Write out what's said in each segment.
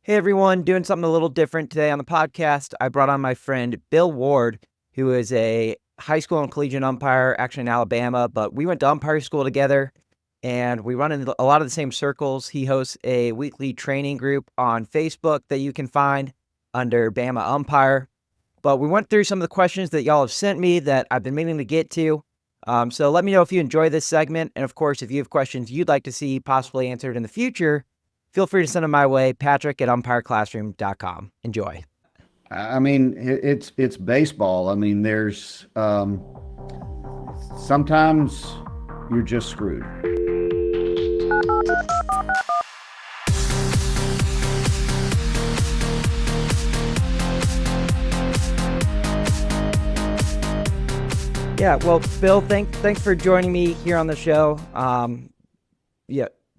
Hey everyone, doing something a little different today on the podcast. I brought on my friend Bill Ward, who is a high school and collegiate umpire, actually in Alabama, but we went to umpire school together and we run in a lot of the same circles. He hosts a weekly training group on Facebook that you can find under Bama Umpire. But we went through some of the questions that y'all have sent me that I've been meaning to get to. So let me know if you enjoy this segment. And of course, if you have questions you'd like to see possibly answered in the future, feel free to send them my way, Patrick at umpireclassroom.com. Enjoy. I mean, it's baseball. I mean, there's sometimes you're just screwed. Yeah, well, Bill, thanks for joining me here on the show.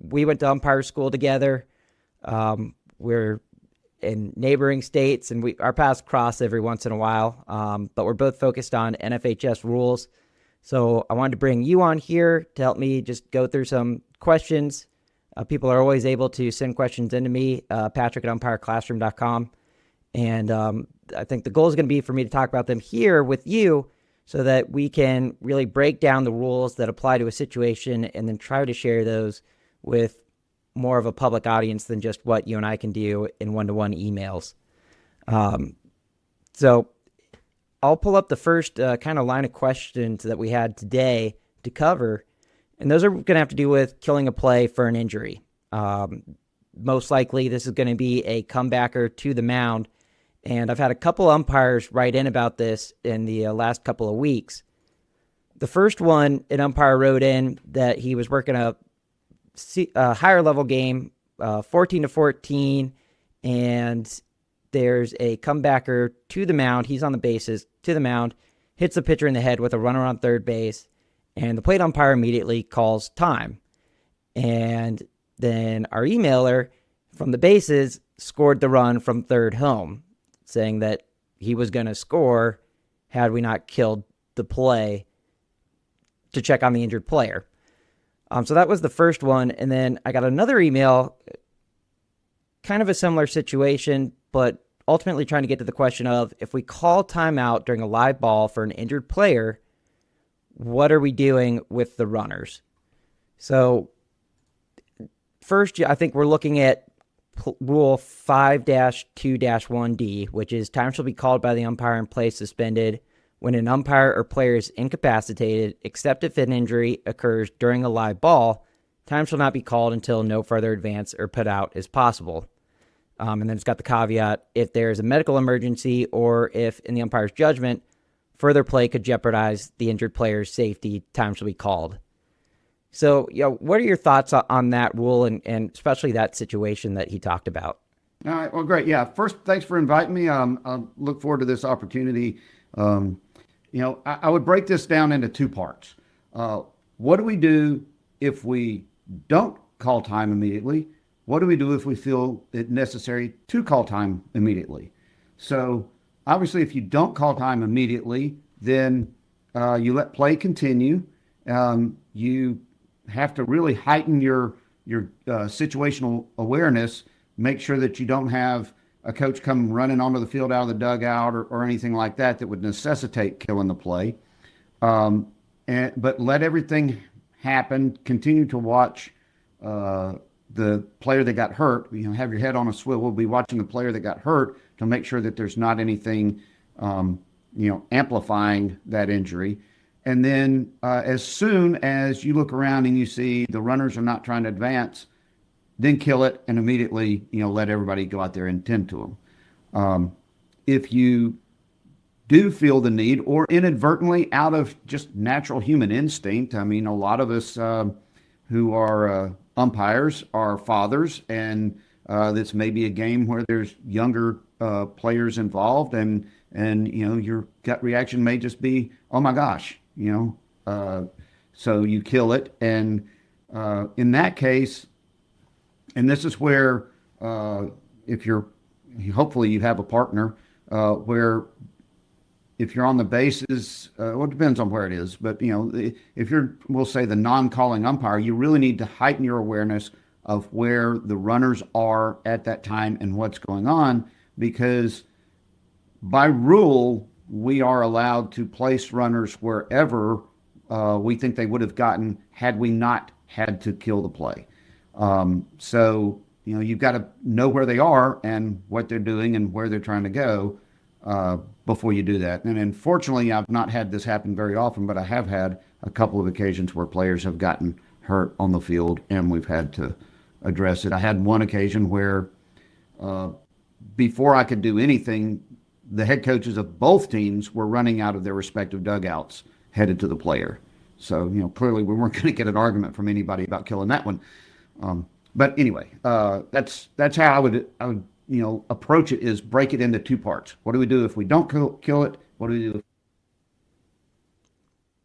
We went to umpire school together. We're in neighboring states, and our paths cross every once in a while. But we're both focused on NFHS rules. So I wanted to bring you on here to help me just go through some questions. People are always able to send questions into me, Patrick at umpireclassroom.com. And I think the goal is going to be for me to talk about them here with you so that we can really break down the rules that apply to a situation and then try to share those with more of a public audience than just what you and I can do in one-to-one emails. So I'll pull up the first kind of line of questions that we had today to cover, and those are going to have to do with killing a play for an injury. Most likely this is going to be a comebacker to the mound, and I've had a couple umpires write in about this in the last couple of weeks. The first one, an umpire wrote in that he was working a higher level game, 14-14, and there's a comebacker to the mound. He's on the bases, to the mound, hits the pitcher in the head with a runner on third base, and the plate umpire immediately calls time. And then our emailer from the bases scored the run from third home, saying that he was going to score had we not killed the play to check on the injured player. So that was the first one. And then I got another email, kind of a similar situation, but ultimately trying to get to the question of, if we call timeout during a live ball for an injured player, what are we doing with the runners? So first, I think we're looking at Rule 5-2-1D, which is time shall be called by the umpire and play suspended when an umpire or player is incapacitated, except if an injury occurs during a live ball. Time shall not be called until no further advance or put out is possible. And then it's got the caveat, if there is a medical emergency or if, in the umpire's judgment, further play could jeopardize the injured player's safety, time shall be called. So, what are your thoughts on that rule and especially that situation that he talked about? All right. Well, great. Yeah. First, thanks for inviting me. I look forward to this opportunity. I would break this down into two parts. What do we do if we don't call time immediately? What do we do if we feel it necessary to call time immediately? So obviously, if you don't call time immediately, then you let play continue. You have to really heighten your situational awareness. Make sure that you don't have a coach come running onto the field out of the dugout or anything like that would necessitate killing the play. But let everything happen. Continue to watch the player that got hurt. Have your head on a swivel. Be watching the player that got hurt to make sure that there's not anything amplifying that injury. And then as soon as you look around and you see the runners are not trying to advance, then kill it and immediately, let everybody go out there and tend to them. If you do feel the need, or inadvertently out of just natural human instinct, I mean, a lot of us who are umpires are fathers, and this may be a game where there's younger players involved, and your gut reaction may just be, oh my gosh, so you kill it. And in that case, and this is where, hopefully you have a partner, where if you're on the bases, well, it depends on where it is, but if you're, we'll say, the non-calling umpire, you really need to heighten your awareness of where the runners are at that time and what's going on, because by rule, we are allowed to place runners wherever we think they would have gotten had we not had to kill the play. So, you've got to know where they are and what they're doing and where they're trying to go before you do that. And unfortunately, I've not had this happen very often, but I have had a couple of occasions where players have gotten hurt on the field and we've had to address it. I had one occasion where before I could do anything, the head coaches of both teams were running out of their respective dugouts headed to the player. So, clearly we weren't going to get an argument from anybody about killing that one. But anyway, that's how I would approach it, is break it into two parts. What do we do if we don't kill it? What do we do?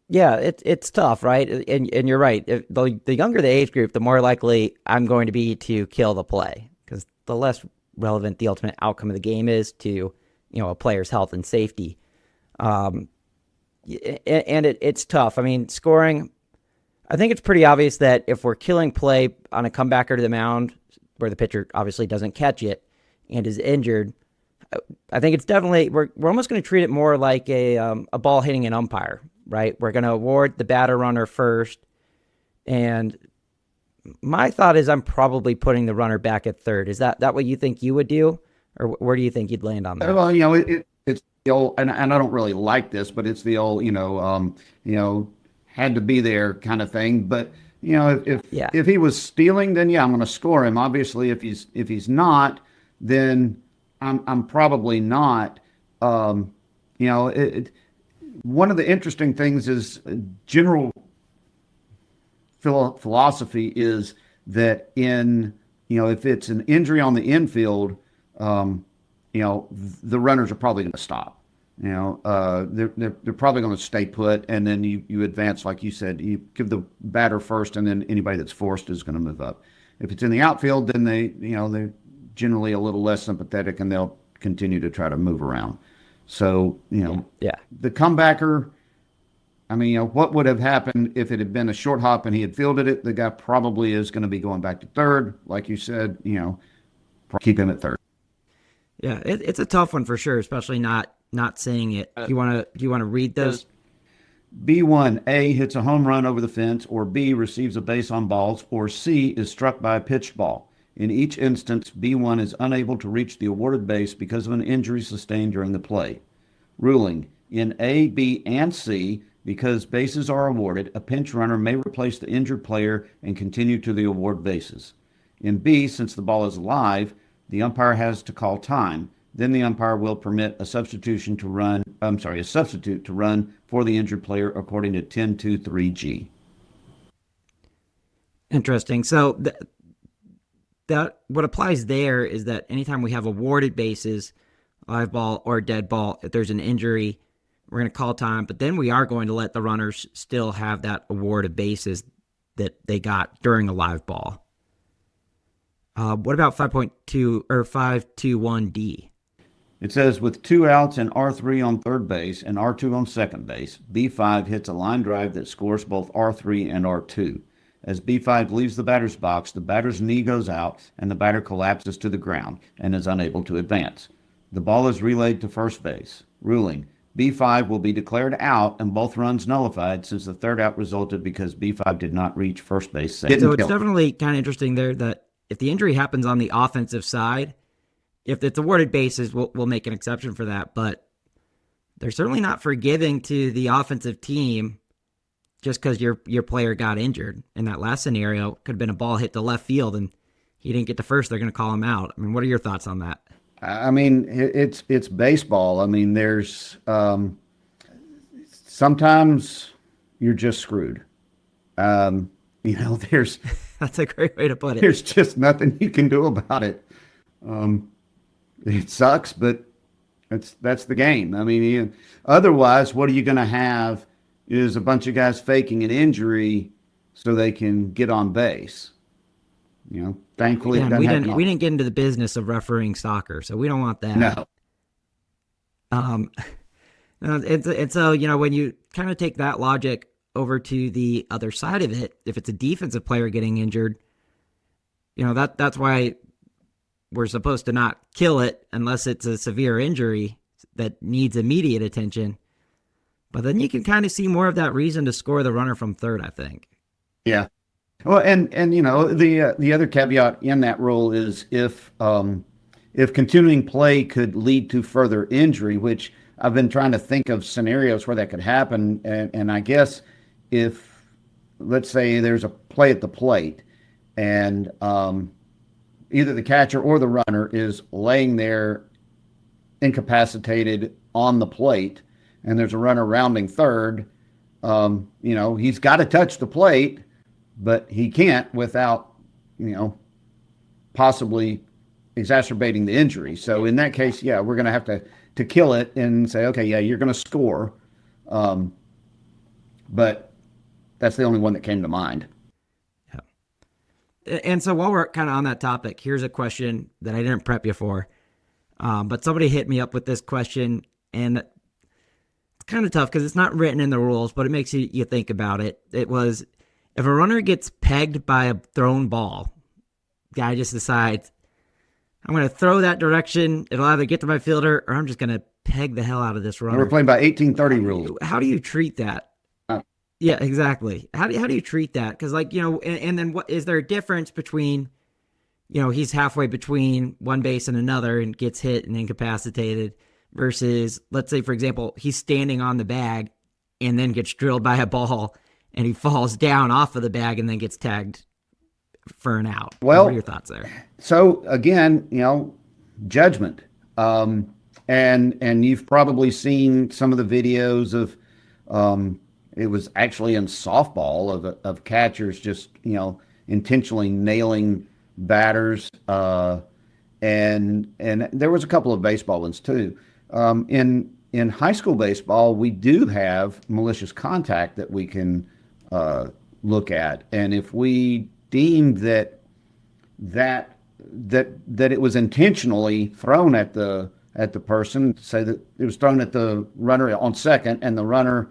Yeah, it's tough, right? And you're right. The younger the age group, the more likely I'm going to be to kill the play, because the less relevant the ultimate outcome of the game is to a player's health and safety. And it's tough. I mean, scoring, I think it's pretty obvious that if we're killing play on a comebacker to the mound where the pitcher obviously doesn't catch it and is injured, I think it's definitely, we're almost going to treat it more like a ball hitting an umpire, right? We're going to award the batter runner first. And my thought is I'm probably putting the runner back at third. Is that what you think you would do? Or where do you think you'd land on that? Well, it's the old, and I don't really like this, but it's the old, had to be there kind of thing. But if he was stealing, then I'm going to score him. Obviously, if he's not, then I'm probably not. One of the interesting things is general philosophy is that if it's an injury on the infield, the runners are probably going to stop. They're probably going to stay put, and then you advance, like you said, you give the batter first, and then anybody that's forced is going to move up. If it's in the outfield, then they're generally a little less sympathetic, and they'll continue to try to move around. So the comebacker, what would have happened if it had been a short hop and he had fielded it? The guy probably is going to be going back to third, like you said. Keep him at third. Yeah, it's a tough one for sure, especially not saying it. Do you want to read those? B1, A hits a home run over the fence, or B receives a base on balls, or C is struck by a pitched ball. In each instance, B1 is unable to reach the awarded base because of an injury sustained during the play. Ruling, in A, B, and C, because bases are awarded, a pinch runner may replace the injured player and continue to the award bases. In B, since the ball is alive, the umpire has to call time. Then the umpire will permit a substitute to run for the injured player according to 10.2.3G. Interesting. So that what applies there is that anytime we have awarded bases, live ball or dead ball, if there's an injury, we're going to call time, but then we are going to let the runners still have that award of bases that they got during a live ball. What about 5.2 or 521D? It says, with 2 outs and R3 on third base and R2 on second base, B5 hits a line drive that scores both R3 and R2. As B5 leaves the batter's box, the batter's knee goes out and the batter collapses to the ground and is unable to advance. The ball is relayed to first base. Ruling, B5 will be declared out and both runs nullified since the third out resulted because B5 did not reach first base safe. So it's definitely kind of interesting there that if the injury happens on the offensive side, if it's awarded bases, we'll make an exception for that. But they're certainly not forgiving to the offensive team just because your player got injured. In that last scenario, it could have been a ball hit to left field and he didn't get to first. They're going to call him out. I mean, what are your thoughts on that? It's baseball. There's sometimes you're just screwed. There's that's a great way to put it. There's just nothing you can do about it. It sucks, but that's the game. Otherwise, what are you going to have is a bunch of guys faking an injury so they can get on base. Thankfully, we didn't get into the business of refereeing soccer, so we don't want that. No. And so when you kind of take that logic over to the other side of it, if it's a defensive player getting injured, that's why we're supposed to not kill it unless it's a severe injury that needs immediate attention. But then you can kind of see more of that reason to score the runner from third, I think. Yeah. Well, and the other caveat in that rule is if continuing play could lead to further injury, which I've been trying to think of scenarios where that could happen, and I guess if, let's say, there's a play at the plate, and either the catcher or the runner is laying there incapacitated on the plate, and there's a runner rounding third, he's got to touch the plate, but he can't without, possibly exacerbating the injury. So in that case, yeah, we're going to have to kill it and say, okay, yeah, you're going to score. But that's the only one that came to mind. Yeah. And so while we're kind of on that topic, here's a question that I didn't prep you for. But somebody hit me up with this question, and it's kind of tough because it's not written in the rules, but it makes you think about it. It was, if a runner gets pegged by a thrown ball, guy just decides, I'm going to throw that direction. It'll either get to my fielder or I'm just going to peg the hell out of this runner. We're playing by 1830 rules. How do you treat that? Yeah, exactly. How do you treat that? Because, and then what is there a difference between, he's halfway between one base and another and gets hit and incapacitated versus, let's say, for example, he's standing on the bag and then gets drilled by a ball and he falls down off of the bag and then gets tagged for an out. Well, what are your thoughts there? So again, judgment. And you've probably seen some of the videos of, it was actually in softball of catchers just, intentionally nailing batters. And there was a couple of baseball ones too. In high school baseball, we do have malicious contact that we can look at. And if we deemed that it was intentionally thrown at the person, say that it was thrown at the runner on second, and the runner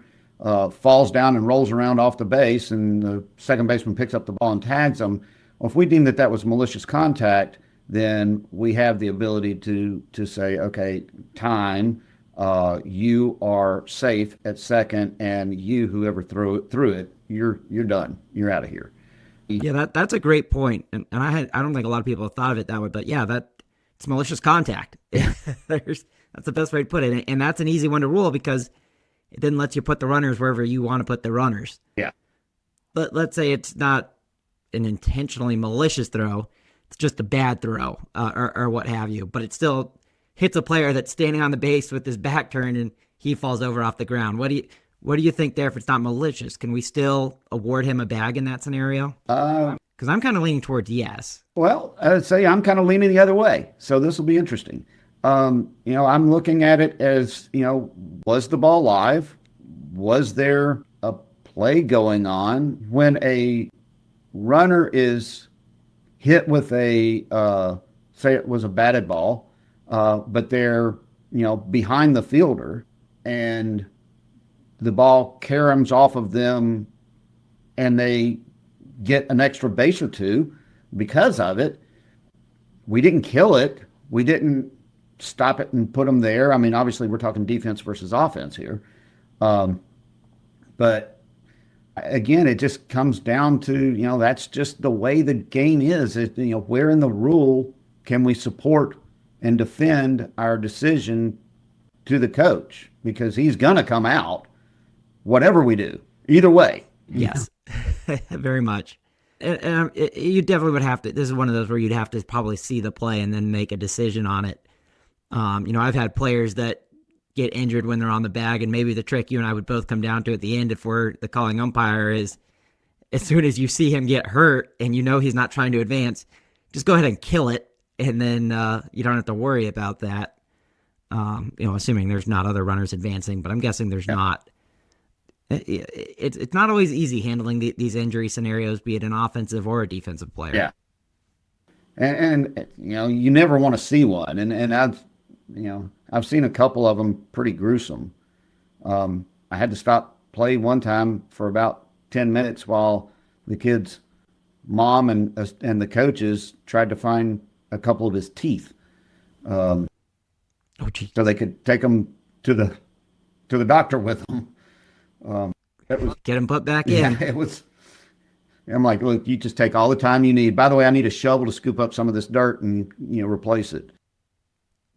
falls down and rolls around off the base, and the second baseman picks up the ball and tags him. Well, if we deem that was malicious contact, then we have the ability to say, okay, time. You are safe at second, and you, whoever threw it, you're done. You're out of here. Yeah, that's a great point, and I don't think a lot of people have thought of it that way, but yeah, it's malicious contact. That's the best way to put it, and that's an easy one to rule because it then lets you put the runners wherever you want to put the runners. Yeah. But let's say it's not an intentionally malicious throw; it's just a bad throw, or what have you. But it still hits a player that's standing on the base with his back turned, and he falls over off the ground. What do you think there? If it's not malicious, can we still award him a bag in that scenario? Because I'm kind of leaning towards yes. Well, I'd say I'm kind of leaning the other way. So this will be interesting. I'm looking at it as, was the ball live? Was there a play going on? When a runner is hit with say it was a batted ball, but they're, behind the fielder, and the ball caroms off of them and they get an extra base or two because of it. We didn't kill it. We didn't stop it and put them there. I mean, obviously we're talking defense versus offense here. But again, it just comes down to, that's just the way the game is. Where in the rule can we support and defend our decision to the coach? Because he's going to come out whatever we do, either way. Yes, very much. And you definitely would have to, this is one of those where you'd have to probably see the play and then make a decision on it. I've had players that get injured when they're on the bag, and maybe the trick you and I would both come down to at the end, if we're the calling umpire, is as soon as you see him get hurt and he's not trying to advance, just go ahead and kill it, and then you don't have to worry about that. Assuming there's not other runners advancing, but I'm guessing there's not. It's not always easy handling these injury scenarios, be it an offensive or a defensive player. Yeah. And you never want to see one. And I've seen a couple of them pretty gruesome. I had to stop play one time for about 10 minutes while the kids mom and the coaches tried to find a couple of his teeth, Oh, gee. so they could take him to the doctor with them. That was Get him put back yeah, in. it was. I'm like, look, you just take all the time you need. By the way, I need a shovel to scoop up some of this dirt and replace it.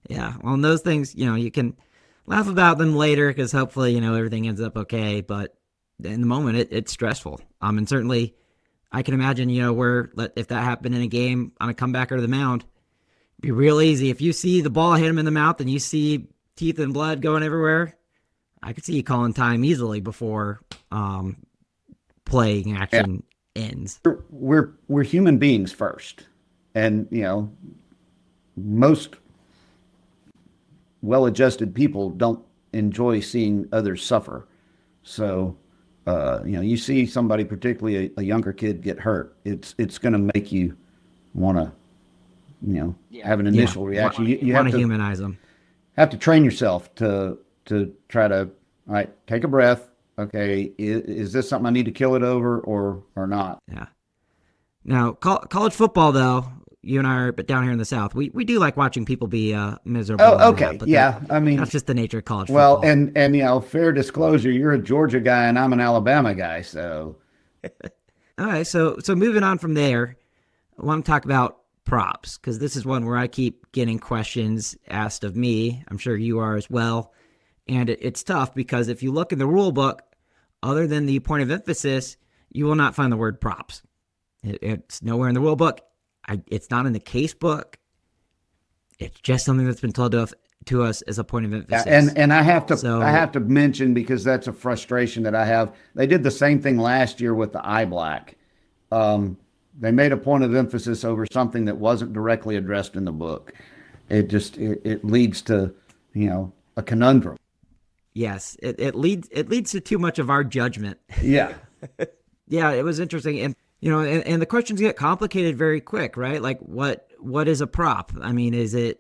Yeah. Well, and those things, you can laugh about them later because hopefully, everything ends up okay. But in the moment, it's stressful. And certainly, I can imagine, where if that happened in a game on a comeback or the mound, it'd be real easy. If you see the ball hit him in the mouth and you see teeth and blood going everywhere, I could see you calling time easily before playing Yeah, action ends. we're human beings first, and most well-adjusted people don't enjoy seeing others suffer. So, you see somebody, particularly a younger kid, get hurt. It's going to make you want to, have an Yeah. initial reaction. You Want have to to humanize them. train yourself to try to, all right, take a breath. Okay, is this something I need to kill it over or not? Yeah. Now, college football, though, you and I are but down here in the South. We do like watching people be miserable. Oh, in okay, that, but yeah. I mean, that's just the nature of college well, football. and fair disclosure, you're a Georgia guy and I'm an Alabama guy, so All right, so moving on from there, I want to talk about props because this is one where I keep getting questions asked of me. I'm sure you are as well, and it's tough because if you look in the rule book, other than the point of emphasis, you will not find the word props. It's nowhere in the rule book. It's not in the case book. It's just something that's been told to us as a point of yeah, emphasis. and I have to So mention, because that's a frustration that I have. They did the same thing last year with the eye black. They made a point of emphasis over something that wasn't directly addressed in the book. It leads to a conundrum. yes, it leads to too much of our judgment. Yeah. Yeah, it was interesting, and and the questions get complicated very quick, right? Like what is a prop? I mean, does it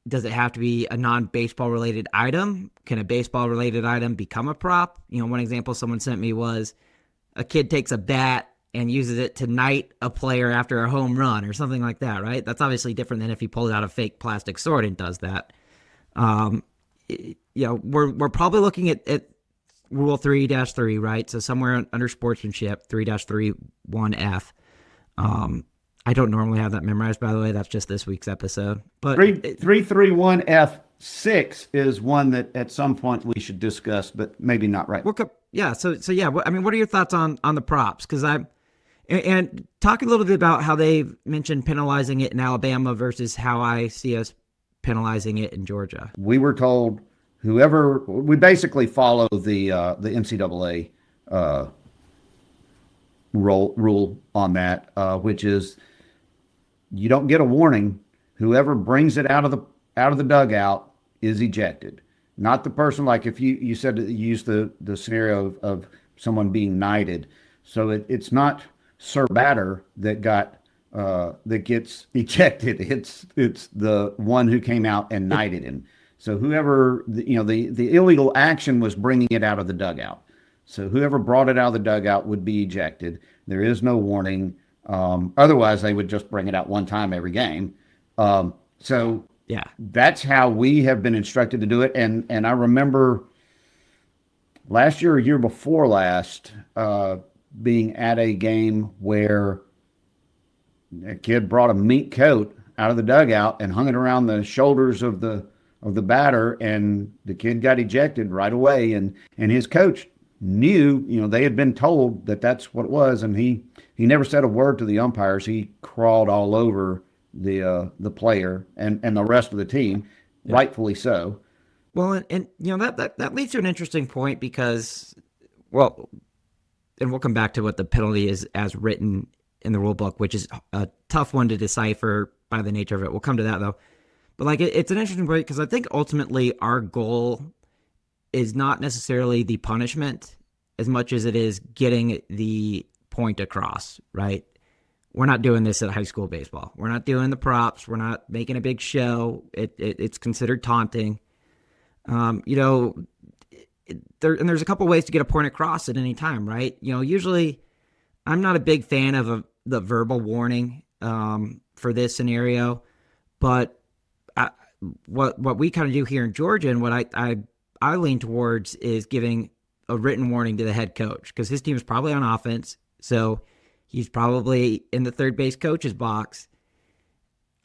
have to be a non-baseball related item? Can a baseball related item become a prop? One example someone sent me was a kid takes a bat and uses it to knight a player after a home run or something like that, right? That's obviously different than if he pulls out a fake plastic sword and does that. Um, we're probably looking at Rule 3-3, right? So somewhere under sportsmanship, 3-3-1F. I don't normally have that memorized, by the way. That's just this week's episode. But 331F6 is one that at some point we should discuss, but maybe not right. yeah. So yeah. What are your thoughts on the props? Because and talk a little bit about how they mentioned penalizing it in Alabama versus how I see us penalizing it in Georgia. We were told we basically follow the NCAA rule on that, which is you don't get a warning. Whoever brings it out of the dugout is ejected. Not the person, like if you said that you used the scenario of someone being knighted. So it's not Sir Batter that gets ejected. It's the one who came out and knighted him. So whoever the illegal action was bringing it out of the dugout. So whoever brought it out of the dugout would be ejected. There is no warning. Otherwise, they would just bring it out one time every game. So Yeah. that's how we have been instructed to do it. And I remember last year or year before last, being at a game where a kid brought a mink coat out of the dugout and hung it around the shoulders of the batter, and the kid got ejected right away. And his coach knew, they had been told that that's what it was, and he never said a word to the umpires. He crawled all over the player and the rest of the team, yeah. Rightfully so. Well, and that leads to an interesting point because, well, and we'll come back to what the penalty is as written in the rule book, which is a tough one to decipher by the nature of it. We'll come to that though. But it's an interesting point because I think ultimately our goal is not necessarily the punishment as much as it is getting the point across, right? We're not doing this at high school baseball. We're not doing the props. We're not making a big show. It's considered taunting. There's a couple ways to get a point across at any time, right? Usually I'm not a big fan of the verbal warning for this scenario, but what we kind of do here in Georgia, and what I lean towards, is giving a written warning to the head coach, because his team is probably on offense, so he's probably in the third base coach's box.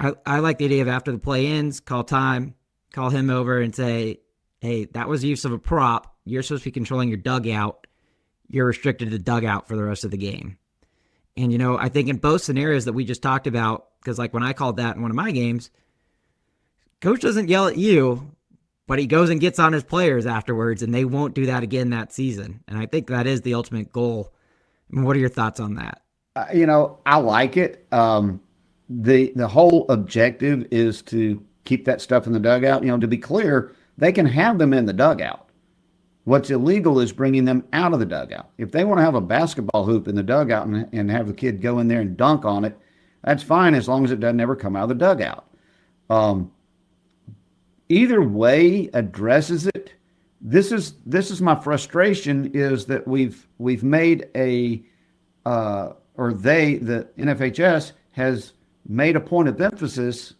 I like the idea of, after the play ends, call time, call him over and say, hey, that was use of a prop. You're supposed to be controlling your dugout. You're restricted to the dugout for the rest of the game. And, I think in both scenarios that we just talked about, because like when I called that in one of my games, coach doesn't yell at you, but he goes and gets on his players afterwards, and they won't do that again that season. And I think that is the ultimate goal. I mean, what are your thoughts on that? I like it. The whole objective is to keep that stuff in the dugout. To be clear, they can have them in the dugout. What's illegal is bringing them out of the dugout. If they want to have a basketball hoop in the dugout and have the kid go in there and dunk on it, that's fine, as long as it doesn't ever come out of the dugout. Either way addresses it. This is my frustration, is that we've made the NFHS has made a point of emphasis,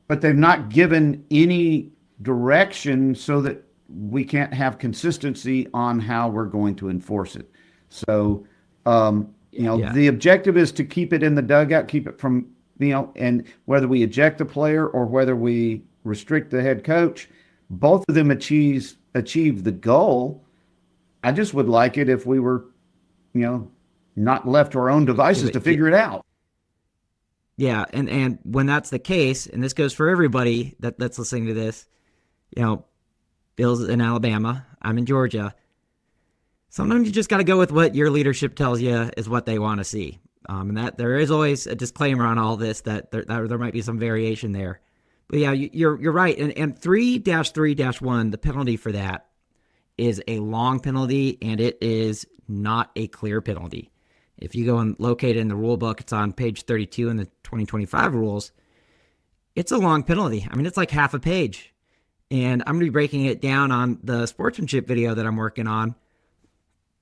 but they've not given any direction so that we can't have consistency on how we're going to enforce it. So, the objective is to keep it in the dugout, keep it from, and whether we eject the player or whether we restrict the head coach, both of them achieve the goal. I just would like it if we were, not left to our own devices to figure it out. Yeah, and when that's the case, and this goes for everybody that's listening to this, Bill's in Alabama, I'm in Georgia. Sometimes you just got to go with what your leadership tells you is what they want to see. And that there is always a disclaimer on all this, that there might be some variation there. But yeah, you're right. And 3-3-1, the penalty for that is a long penalty, and it is not a clear penalty. If you go and locate it in the rule book, it's on page 32 in the 2025 rules. It's a long penalty. I mean, it's like half a page. And I'm going to be breaking it down on the sportsmanship video that I'm working on.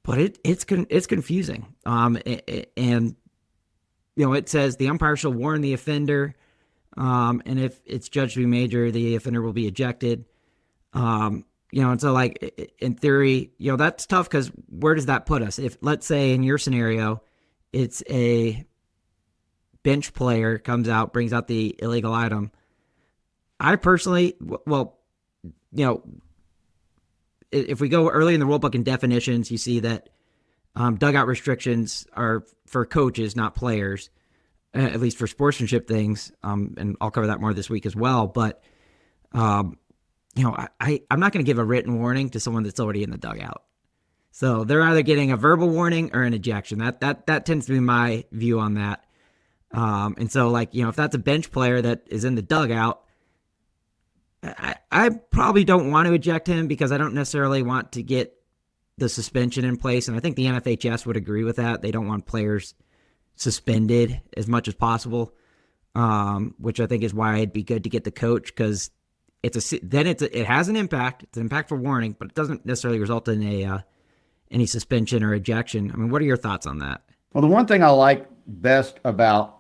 But it's confusing. And, it says the umpire shall warn the offender. And if it's judged to be major, the offender will be ejected. And so, like, in theory, that's tough, because where does that put us? If, let's say, in your scenario, it's a bench player comes out, brings out the illegal item. I personally, if we go early in the rule book in definitions, you see that dugout restrictions are for coaches, not players, at least for sportsmanship things. And I'll cover that more this week as well. But, I'm not going to give a written warning to someone that's already in the dugout. So they're either getting a verbal warning or an ejection. That tends to be my view on that. And so, if that's a bench player that is in the dugout, I probably don't want to eject him, because I don't necessarily want to get the suspension in place. And I think the NFHS would agree with that. They don't want players suspended as much as possible, which I think is why it'd be good to get the coach, because it has an impact. It's an impactful warning, but it doesn't necessarily result in any suspension or ejection. I mean, what are your thoughts on that? Well, the one thing I like best about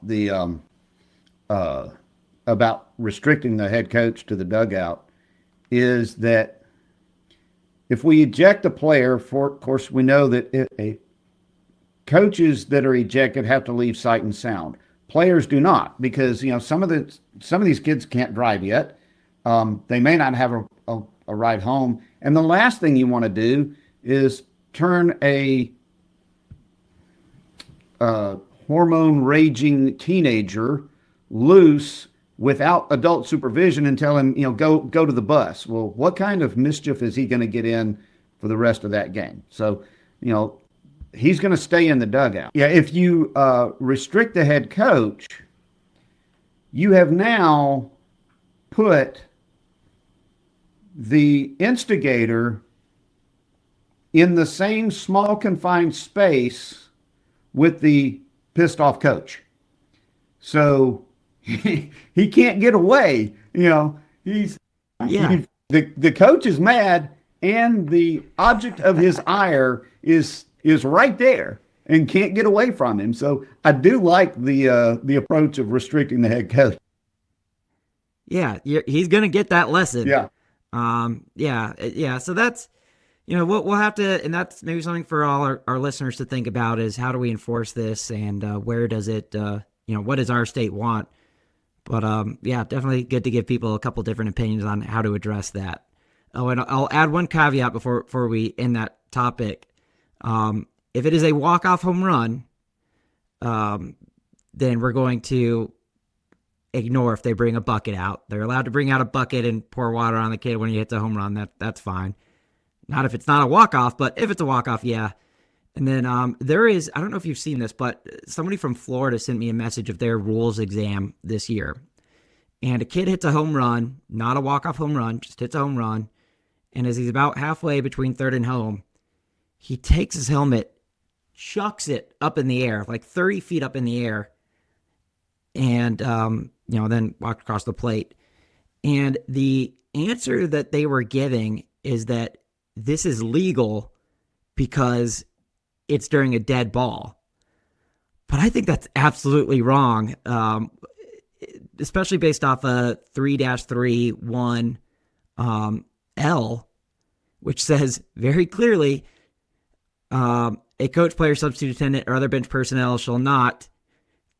about restricting the head coach to the dugout is that if we eject a player, of course, we know that coaches that are ejected have to leave sight and sound. Players do not, because some of these kids can't drive yet. They may not have a ride home, and the last thing you want to do is turn a hormone raging teenager loose without adult supervision and tell him, go to the bus. Well, what kind of mischief is he going to get in for the rest of that game? So, he's going to stay in the dugout. Yeah, if you restrict the head coach, you have now put the instigator in the same small confined space with the pissed off coach. So he can't get away. The coach is mad, and the object of his ire is right there. and can't get away from him. So I do like the approach of restricting the head coach. Yeah, he's going to get that lesson. Yeah. Yeah. So that's, we'll have to, and that's maybe something for all our listeners to think about is how do we enforce this and where does it, what does our state want? But yeah, definitely good to give people a couple different opinions on how to address that. Oh, and I'll add one caveat before we end that topic. If it is a walk-off home run, then we're going to ignore if they bring a bucket out. They're allowed to bring out a bucket and pour water on the kid when he hits a home run. That's fine. Not if it's not a walk-off, but if it's a walk-off, yeah. And then there is, I don't know if you've seen this, but somebody from Florida sent me a message of their rules exam this year. And a kid hits a home run, not a walk-off home run, just hits a home run. And as he's about halfway between third and home, he takes his helmet, chucks it up in the air, like 30 feet up in the air, and then walked across the plate. And the answer that they were giving is that this is legal because it's during a dead ball. But I think that's absolutely wrong, especially based off a 3-3-1 L, which says very clearly, a coach, player, substitute attendant, or other bench personnel shall not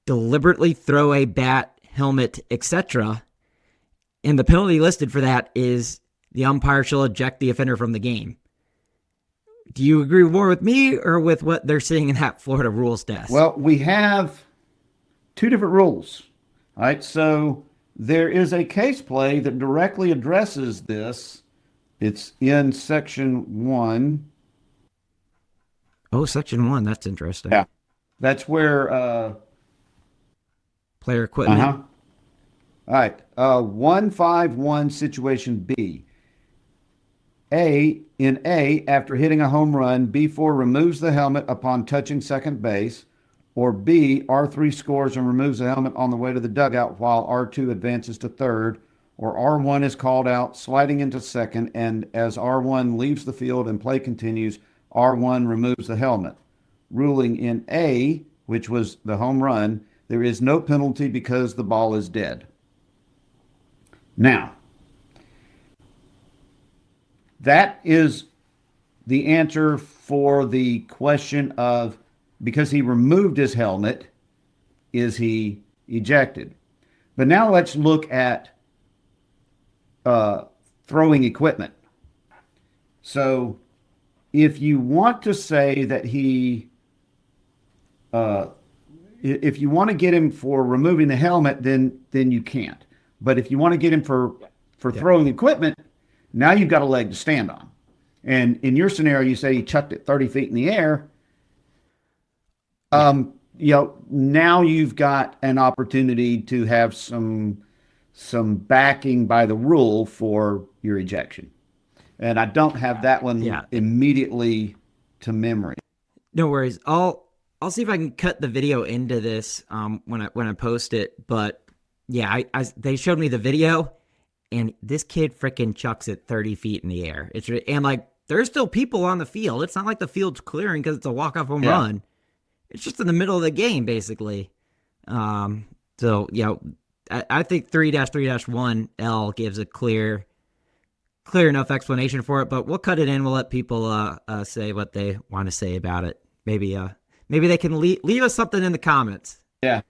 deliberately throw a bat, helmet, etc. And the penalty listed for that is the umpire shall eject the offender from the game. Do you agree more with me or with what they're seeing in that Florida rules desk? Well, we have two different rules. All right, so there is a case play that directly addresses this. It's in Section 1. Oh, Section 1. That's interesting. Yeah. That's where... player equipment. All right. 151 situation B. In A, after hitting a home run, B4 removes the helmet upon touching second base, or B, R3 scores and removes the helmet on the way to the dugout while R2 advances to third, or R1 is called out, sliding into second, and as R1 leaves the field and play continues, R1 removes the helmet. Ruling in A, which was the home run, there is no penalty because the ball is dead. Now, that is the answer for the question of, because he removed his helmet, is he ejected? But now let's look at throwing equipment. So if you want to say that if you want to get him for removing the helmet, then you can't. But if you want to get him for throwing equipment, now you've got a leg to stand on. And in your scenario, you say he chucked it 30 feet in the air. Now you've got an opportunity to have some backing by the rule for your ejection. And I don't have that one immediately to memory. No worries. I'll see if I can cut the video into this when I post it. But yeah, they showed me the video, and this kid freaking chucks it 30 feet in the air. And like there's still people on the field. It's not like the field's clearing because it's a walk-off home run. It's just in the middle of the game, basically. So I think 3-3-1 L gives a clear enough explanation for it. But we'll cut it in. We'll let people say what they want to say about it. Maybe they can leave us something in the comments. Yeah.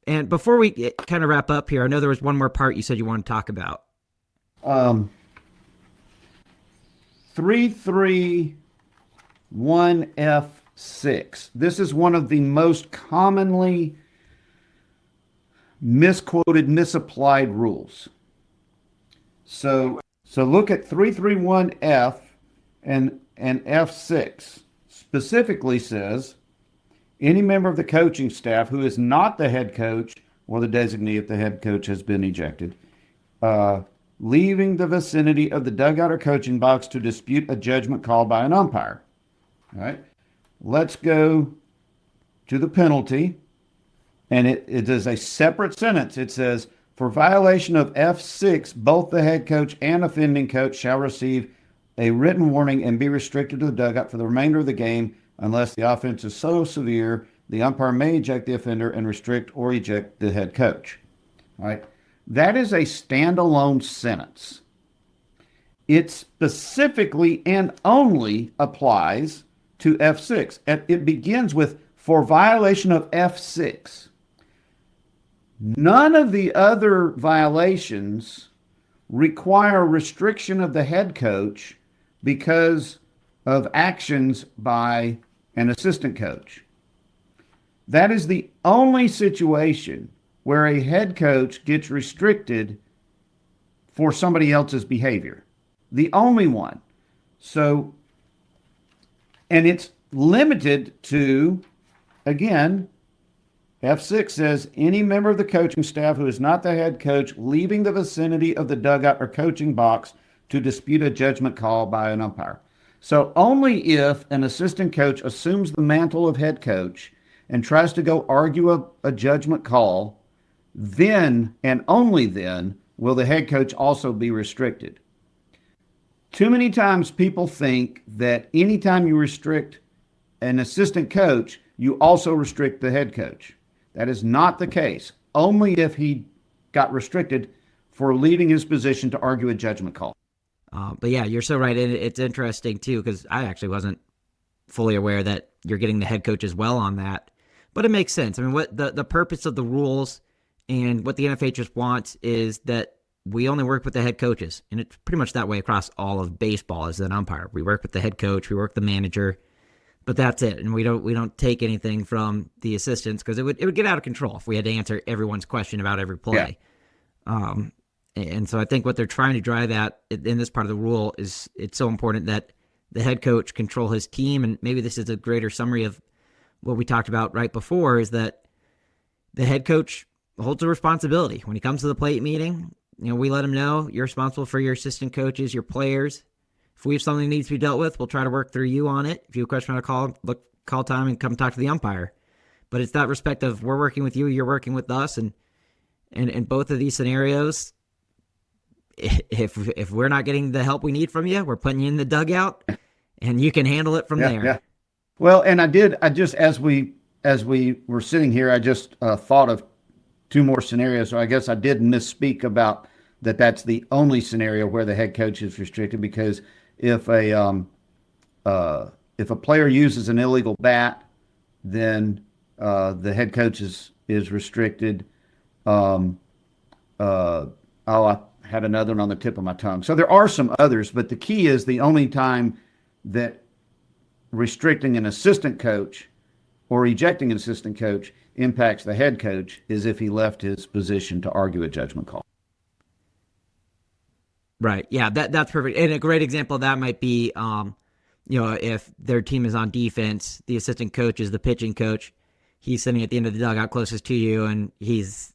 And before we kind of wrap up here, I know there was one more part you said you wanted to talk about. 331F6. This is one of the most commonly misquoted, misapplied rules. So look at 331F and F6. Specifically says, any member of the coaching staff who is not the head coach or the designee if the head coach has been ejected, leaving the vicinity of the dugout or coaching box to dispute a judgment called by an umpire. All right. Let's go to the penalty. And it is a separate sentence. It says, for violation of F6, both the head coach and offending coach shall receive a written warning and be restricted to the dugout for the remainder of the game unless the offense is so severe, the umpire may eject the offender and restrict or eject the head coach. All right. That is a standalone sentence. It specifically and only applies to F6. It begins with, for violation of F6. None of the other violations require restriction of the head coach because of actions by an assistant coach. That is the only situation where a head coach gets restricted for somebody else's behavior. The only one. So, and it's limited to, again, F6 says any member of the coaching staff who is not the head coach leaving the vicinity of the dugout or coaching box to dispute a judgment call by an umpire. So only if an assistant coach assumes the mantle of head coach and tries to go argue a judgment call, then and only then will the head coach also be restricted. Too many times people think that anytime you restrict an assistant coach, you also restrict the head coach. That is not the case. Only if he got restricted for leaving his position to argue a judgment call. But yeah, you're so right. And it's interesting too, because I actually wasn't fully aware that you're getting the head coach as well on that. But it makes sense. I mean, what the purpose of the rules and what the NFHS wants is that we only work with the head coaches. And it's pretty much that way across all of baseball as an umpire. We work with the head coach, we work with the manager, but that's it. And we don't take anything from the assistants because it would get out of control if we had to answer everyone's question about every play. Yeah. And so I think what they're trying to drive at in this part of the rule is it's so important that the head coach control his team. And maybe this is a greater summary of what we talked about right before, is that the head coach holds a responsibility. When he comes to the plate meeting, we let him know you're responsible for your assistant coaches, your players. If we have something that needs to be dealt with, we'll try to work through you on it. If you have a question on a call time and come talk to the umpire. But it's that respect of we're working with you, you're working with us. And in both of these scenarios, if we're not getting the help we need from you, we're putting you in the dugout and you can handle it from there. Yeah. Well, and I just, as we were sitting here, I just thought of two more scenarios. So I guess I did misspeak about that's the only scenario where the head coach is restricted, because if a player uses an illegal bat, then the head coach is restricted. I had another one on the tip of my tongue. So there are some others, but the key is the only time that restricting an assistant coach or ejecting an assistant coach impacts the head coach is if he left his position to argue a judgment call. Right. Yeah, that's perfect. And a great example of that might be, if their team is on defense, the assistant coach is the pitching coach. He's sitting at the end of the dugout closest to you, and he's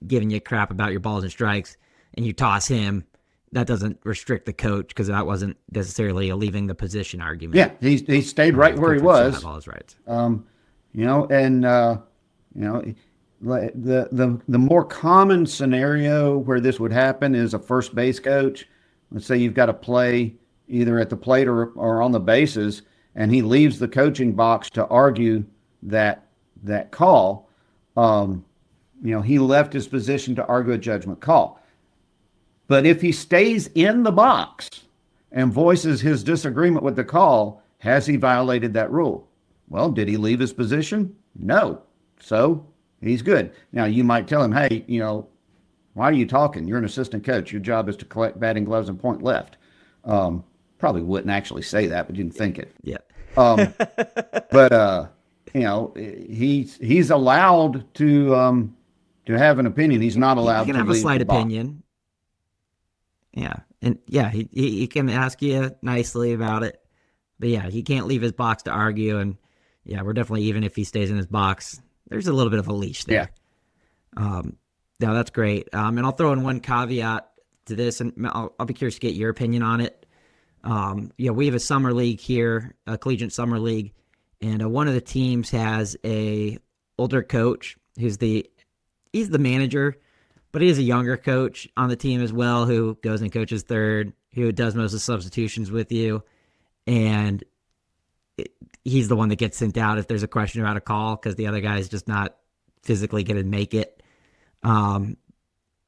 giving you crap about your balls and strikes, and you toss him. That doesn't restrict the coach because that wasn't necessarily a leaving the position argument. Yeah, he stayed right where he was. Have all his rights. The more common scenario where this would happen is a first base coach. Let's say you've got a play either at the plate or on the bases, and he leaves the coaching box to argue that call. He left his position to argue a judgment call. But if he stays in the box and voices his disagreement with the call, has he violated that rule? Well, did he leave his position? No. So he's good. Now, you might tell him, hey, why are you talking? You're an assistant coach. Your job is to collect batting gloves and point left. Probably wouldn't actually say that, but you can think it. Yeah. But he's allowed to have an opinion. He's not allowed to leave the box. He can have a slight opinion. Yeah. And yeah, he can ask you nicely about it. But yeah, he can't leave his box to argue. And yeah, we're definitely, even if he stays in his box, there's a little bit of a leash there. Yeah. No, that's great. And I'll throw in one caveat to this, and I'll be curious to get your opinion on it. We have a summer league here, a collegiate summer league, and one of the teams has a older coach he's the manager, but he is a younger coach on the team as well, who goes and coaches third, who does most of the substitutions with you. And he's the one that gets sent out if there's a question about a call because the other guy is just not physically going to make it.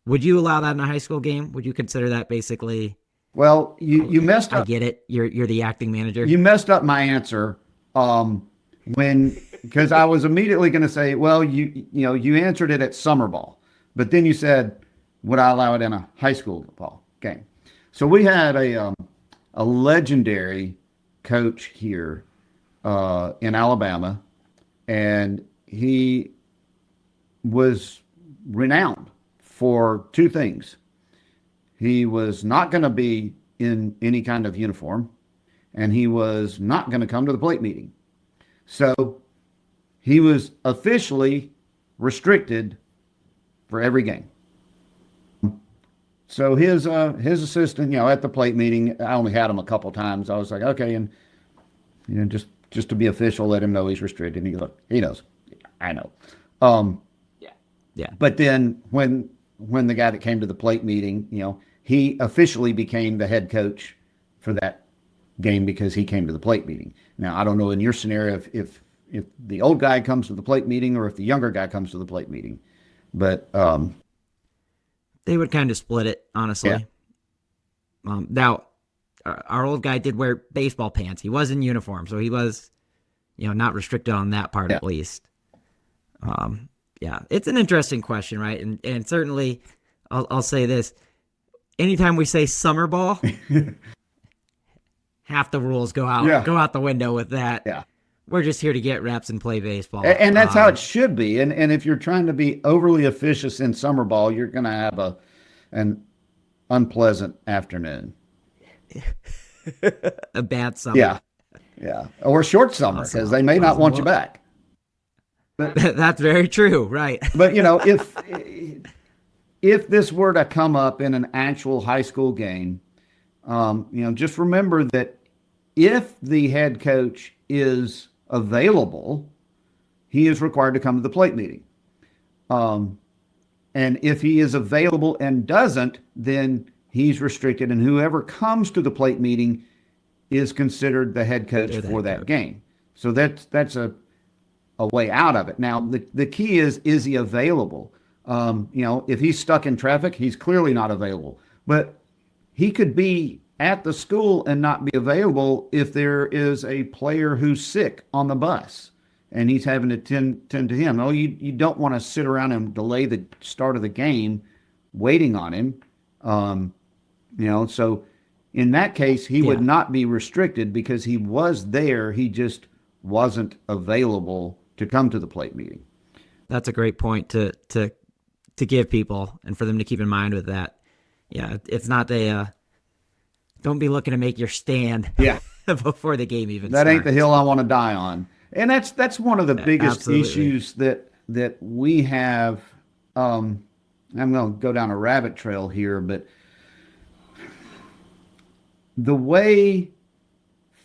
Would you allow that in a high school game? Would you consider that basically? Well, you messed I up. get it. You're the acting manager. You messed up my answer because I was immediately going to say, well, you answered it at summer ball, but then you said, would I allow it in a high school ball game? So we had a legendary coach here in Alabama, and he was renowned for two things. He was not going to be in any kind of uniform, and he was not going to come to the plate meeting. So he was officially restricted for every game. So his assistant, at the plate meeting, I only had him a couple times. I was like, okay, and just to be official, let him know he's restricted. And he knows. I know. Yeah. But then when the guy that came to the plate meeting, he officially became the head coach for that game because he came to the plate meeting. Now, I don't know in your scenario if the old guy comes to the plate meeting or if the younger guy comes to the plate meeting, but they would kind of split it, honestly. Yeah. Now, our old guy did wear baseball pants. He was in uniform, so he was, not restricted on that part at least. Yeah, it's an interesting question, right? And certainly, I'll say this: anytime we say summer ball, half the rules go out the window with that. Yeah. We're just here to get reps and play baseball. And that's how it should be. And if you're trying to be overly officious in summer ball, you're going to have an unpleasant afternoon. A bad summer. Yeah. Or short summer because they may not want you back. But that's very true, right? But, if this were to come up in an actual high school game, just remember that if the head coach is available, he is required to come to the plate meeting. And if he is available and doesn't, then he's restricted, and whoever comes to the plate meeting is considered the head coach for that game. So that's a way out of it. Now, the key is he available? If he's stuck in traffic, he's clearly not available. But he could be at the school and not be available if there is a player who's sick on the bus and he's having to tend to him. No, you don't want to sit around and delay the start of the game waiting on him. So in that case, he would not be restricted because he was there. He just wasn't available to come to the plate meeting. That's a great point to give people and for them to keep in mind with that. Yeah, it's not don't be looking to make your stand before the game even starts. That ain't the hill I want to die on. And that's one of the biggest issues that we have. I'm going to go down a rabbit trail here, but the way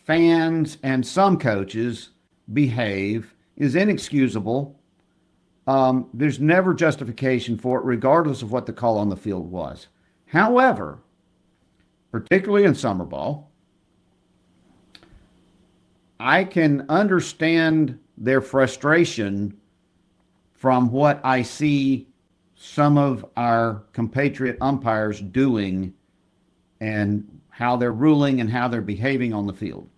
fans and some coaches behave is inexcusable. There's never justification for it, regardless of what the call on the field was. However, particularly in summer ball, I can understand their frustration from what I see some of our compatriot umpires doing and how they're ruling and how they're behaving on the field.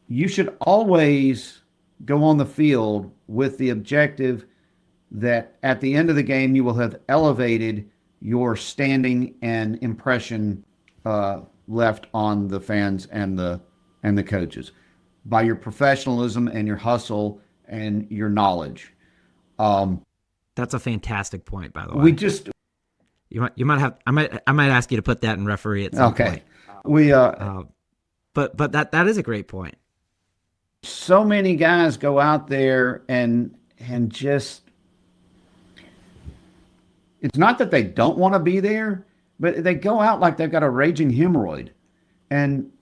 You should always go on the field with the objective that at the end of the game you will have elevated your standing and impression left on the fans and the coaches by your professionalism and your hustle and your knowledge. That's a fantastic point, by the way. You might have I might ask you to put that in referee at some point. But that is a great point. So many guys go out there and just, it's not that they don't want to be there, but they go out like they've got a raging hemorrhoid. And,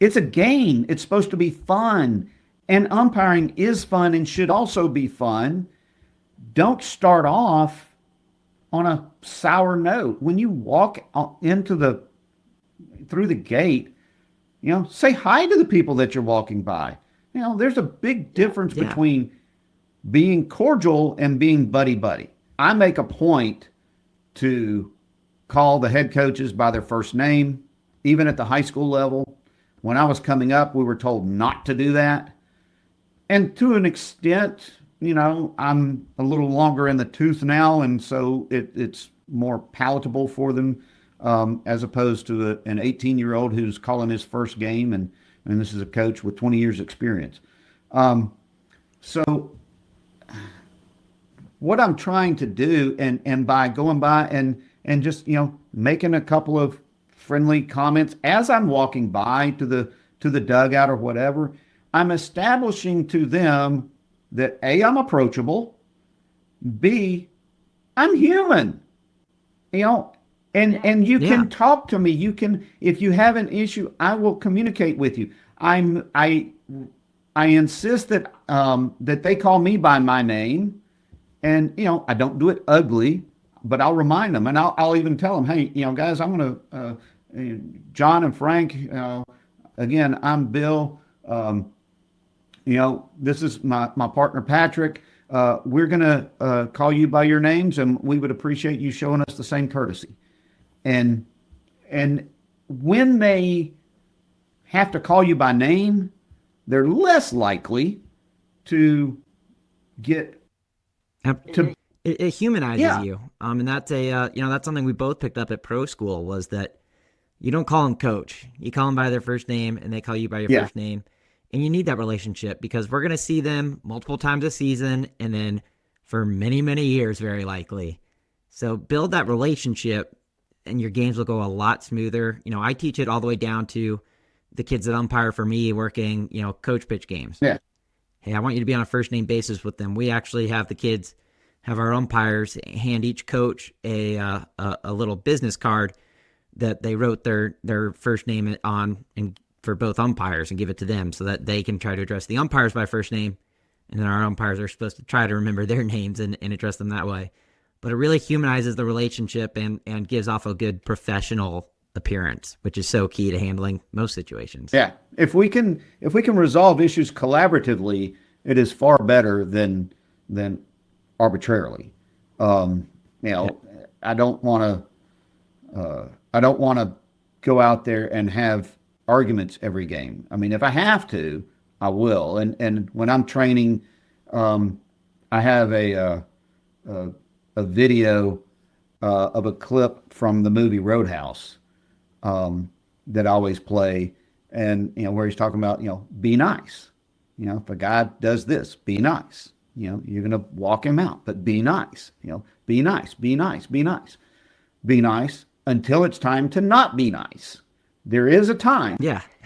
it's a game. It's supposed to be fun. And umpiring is fun and should also be fun. Don't start off on a sour note. When you walk through the gate, say hi to the people that you're walking by. There's a big difference between being cordial and being buddy-buddy. I make a point to call the head coaches by their first name, even at the high school level. When I was coming up, we were told not to do that. And to an extent, I'm a little longer in the tooth now, and so it's more palatable for them, as opposed to an 18-year-old who's calling his first game, and this is a coach with 20 years experience. So what I'm trying to do, and by going by and just making a couple of friendly comments as I'm walking by to the dugout or whatever, I'm establishing to them that A, I'm approachable, B, I'm human, and you can talk to me. You can, if you have an issue, I will communicate with you. I insist that that they call me by my name, and I don't do it ugly, but I'll remind them, and I'll even tell them, hey, guys, I'm gonna John and Frank, again, I'm Bill. This is my partner Patrick. We're gonna call you by your names, and we would appreciate you showing us the same courtesy. And when they have to call you by name, they're less likely to get to. It humanizes you, and that's that's something we both picked up at pro school, was that you don't call them coach, you call them by their first name, and they call you by your first name, and you need that relationship because we're gonna see them multiple times a season, and then for many years, very likely. So build that relationship, and your games will go a lot smoother. I teach it all the way down to the kids that umpire for me, working coach pitch games. Yeah. Hey, I want you to be on a first name basis with them. We actually have the kids have our umpires hand each coach a little business card that they wrote their first name on, and for both umpires, and give it to them so that they can try to address the umpires by first name, and then our umpires are supposed to try to remember their names and address them that way. But it really humanizes the relationship and gives off a good professional appearance, which is so key to handling most situations. Yeah, if we can resolve issues collaboratively, it is far better than arbitrarily. I don't want to go out there and have arguments every game. I mean, if I have to, I will. And when I'm training, I have a video of a clip from the movie Roadhouse that I always play, and where he's talking about be nice. If a guy does this, be nice. You're gonna walk him out, but be nice. Be nice, be nice, be nice, be nice until it's time to not be nice. There is a time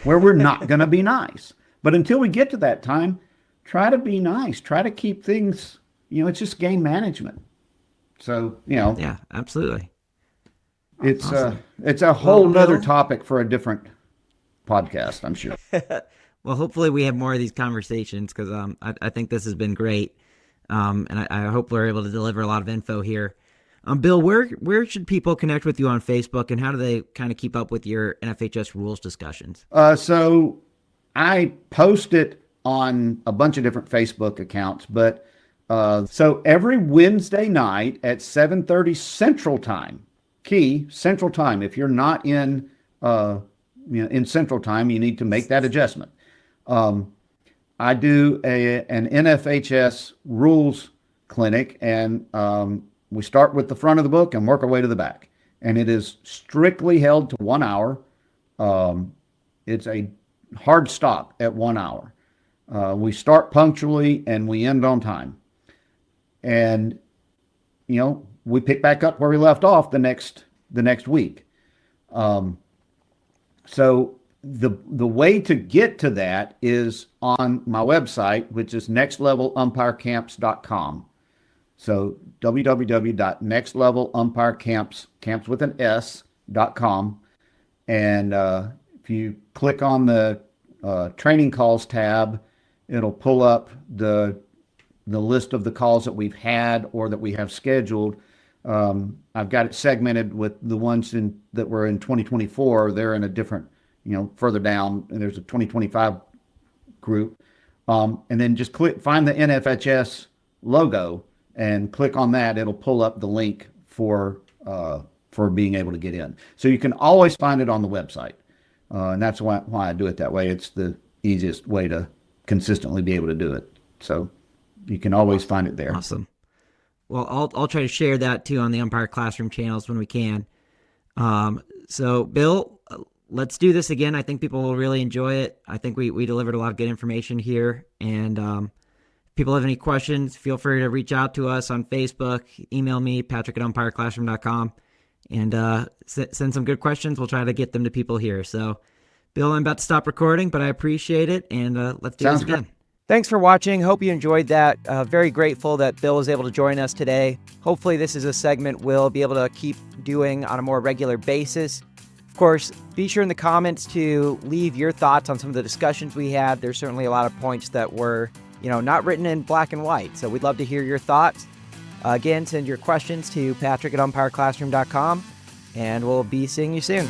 where we're not gonna be nice, but until we get to that time, try to be nice. Try to keep things. It's just game management. So yeah, absolutely. It's awesome. It's a whole nother topic for a different podcast, I'm sure. Well, hopefully we have more of these conversations, because I think this has been great, and I hope we're able to deliver a lot of info here. Bill, where should people connect with you on Facebook, and how do they kind of keep up with your NFHS rules discussions? So I post it on a bunch of different Facebook accounts, but so every Wednesday night at 7:30 Central Time, Central Time. If you're not in Central Time, you need to make that adjustment. I do an NFHS rules clinic, and we start with the front of the book and work our way to the back. And it is strictly held to 1 hour. It's a hard stop at 1 hour. We start punctually and we end on time. And, we pick back up where we left off the next week. So the way to get to that is on my website, which is nextlevelumpirecamps.com. So www.nextlevelumpirecamps, camps with an S.com. And if you click on the training calls tab, it'll pull up the list of the calls that we've had or that we have scheduled. I've got it segmented with the ones that were in 2024. They're in a different further down, and there's a 2025 group. And then just find the NFHS logo and click on that. It'll pull up the link for being able to get in. So you can always find it on the website. And that's why I do it that way. It's the easiest way to consistently be able to do it. So you can always find it there. Awesome. Well, I'll try to share that too on the Umpire Classroom channels when we can. So Bill, let's do this again. I think people will really enjoy it. I think we delivered a lot of good information here. And if people have any questions, feel free to reach out to us on Facebook. Email me, patrick@umpireclassroom.com. And send some good questions. We'll try to get them to people here. So, Bill, I'm about to stop recording, but I appreciate it. And let's do this again. Good. Thanks for watching. Hope you enjoyed that. Very grateful that Bill was able to join us today. Hopefully this is a segment we'll be able to keep doing on a more regular basis. Of course, be sure in the comments to leave your thoughts on some of the discussions we had. There's certainly a lot of points that were, not written in black and white. So we'd love to hear your thoughts. Again, send your questions to patrick@umpireclassroom.com, and we'll be seeing you soon.